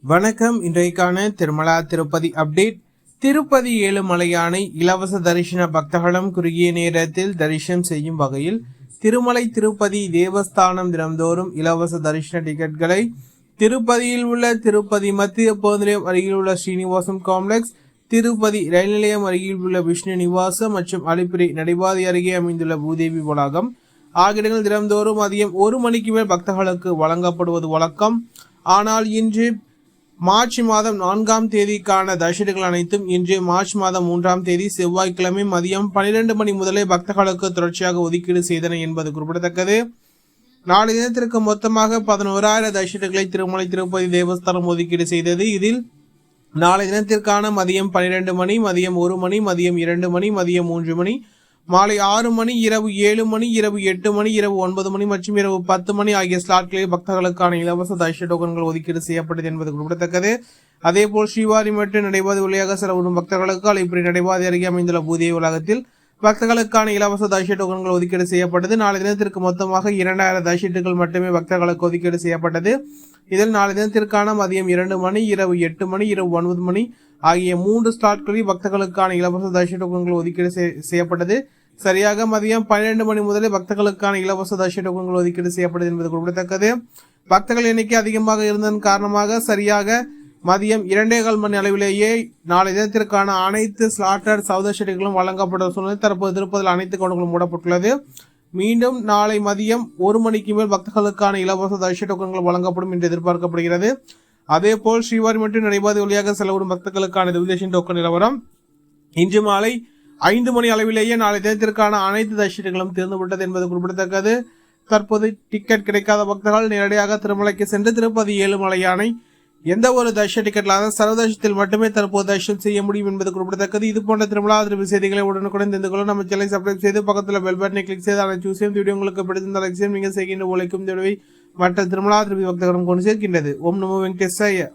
வணக்கம். இன்றைக்கான திருமலா திருப்பதி அப்டேட். திருப்பதி ஏழுமலையானை இலவச தரிசன பக்தர்களும் குறுகிய நேரத்தில் தரிசனம் செய்யும் வகையில் திருமலை திருப்பதி தேவஸ்தானம் தினம்தோறும் இலவச தரிசன டிக்கெட்களை திருப்பதியில் உள்ள திருப்பதி மத்திய பேருந்து நிலையம் அருகில் உள்ள ஸ்ரீனிவாசம் காம்ப்ளெக்ஸ், திருப்பதி ரயில் நிலையம் அருகில் உள்ள விஷ்ணு நிவாசம் மற்றும் அலிப்பிரி நடைபாதை அருகே அமைந்துள்ள பூதேவி வளாகம் ஆகிய இடங்கள் தினம்தோறும் மதியம் 1 மணிக்கு மேல் பக்தர்களுக்கு வழங்கப்படுவது வழக்கம். ஆனால் இன்று மார்ச் மாதம் 4ஆம் தேதிக்கான தரிசனங்கள் அனைத்தும் இன்று மார்ச் மாதம் 3ஆம் தேதி செவ்வாய்க்கிழமை மதியம் 12 மணி முதலே பக்தர்களுக்கு தொடர்ச்சியாக ஒதுக்கீடு செய்தன என்பது குறிப்பிடத்தக்கது. நாளை தினத்திற்கு மொத்தமாக 11,000 தரிசனங்களை திருமலை திருப்பதி தேவஸ்தானம் ஒதுக்கீடு செய்தது. இதில் நாளை தினத்திற்கான மதியம் 12 மணி, மதியம் 1 மணி, மதியம் 2 மணி, மதியம் 3 மணி, மாலை 6 மணி, இரவு 7 மணி, இரவு 8 மணி, இரவு 9 மணி மற்றும் இரவு 10 மணி ஆகிய ஸ்லாட்களில் பக்தர்களுக்கான இலவச தரிசன டோக்கன்கள் ஒதுக்கீடு செய்யப்பட்டது என்பது குறிப்பிடத்தக்கது. அதேபோல் ஸ்ரீவாரி மற்றும் நடைபாதை வழியாக செலவிடும் பக்தர்களுக்கு அலிப்பிரி நடைபாதை அருகே அமைந்துள்ள பூதேவி வளாகத்தில் பக்தர்களுக்கான இலவச தரிசன டோக்கன்கள் ஒதுக்கீடு செய்யப்பட்டது. நாளை தினத்திற்கு மொத்தமாக 2,000 தரிசனங்கள் மட்டுமே பக்தர்களுக்கு ஒதுக்கீடு செய்யப்பட்டது. இதில் நாளை தினத்திற்கான மதியம் 2 மணி, இரவு 8 மணி, இரவு 9 மணி ஆகிய 3 ஸ்லாட்களில் பக்தர்களுக்கான இலவச தரிசன டோக்கன்கள் ஒதுக்கீடு செய்யப்பட்டது. சரியாக மதியம் 12 மணி முதலே பக்தர்களுக்கான இலவச தரிசன டோக்கன்கள் ஒதுக்கீடு செய்யப்பட்டது என்பது குறிப்பிடத்தக்கது. பக்தர்கள் எண்ணிக்கை அதிகமாக இருந்ததன் காரணமாக சரியாக மதியம் 2.25 மணி அளவிலேயே நாளை தினத்திற்கான அனைத்து ஸ்லாட்டட் சௌதர்ஷிகளும் வழங்கப்பட்ட சூழ்நிலை தற்போது திருப்பதியில் அனைத்து கவுண்டர்களும் மூடப்பட்டுள்ளது. மீண்டும் நாளை மதியம் 1 மணிக்கு மேல் பக்தர்களுக்கான இலவச தரிசன டோக்கன்கள் வழங்கப்படும் என்று எதிர்பார்க்கப்படுகிறது. அதேபோல் ஸ்ரீவாரி மற்றும் நடைபாதை வழியாக செலவிடும் பக்தர்களுக்கான தரிசன டோக்கன் நிலவரம் இன்று மாலை 5 மணி அளவிலேயே நாளை தினத்திற்கான அனைத்து தரிசனங்களும் திறந்துவிட்டது என்பது குறிப்பிடத்தக்கது. தற்போது டிக்கெட் கிடைக்காத பக்தர்கள் நேரடியாக திருமலைக்கு சென்று திருப்பதி ஏழுமலையானை எந்த ஒரு தரிசன டிக்கெட்லாத சர்வதர்ஷனத்தில் மட்டுமே தற்போது தரிசனம் செய்ய முடியும் என்பது குறிப்பிடத்தக்கது. இது போன்ற திருமலா திருப்பதி செய்திகளை உடனுக்குடன் தெரிந்து கொள்ள நம்ம சேனலை சப்ஸ்கிரைப் செய்து பக்கத்தில் பெல் பட்டனை கிளிக் செய்து அதை சூஸ் செய்யும் வீடியோ உங்களுக்கு பிடித்திருந்த லைக் செய்யும். நீங்கள் செய்கின்ற உழைக்கும் தேவை மற்ற திருமலா திருப்பதி பக்தர்களும் கொண்டு சேர்க்கின்றது. ஓம் நமோ வெங்கடேசாய.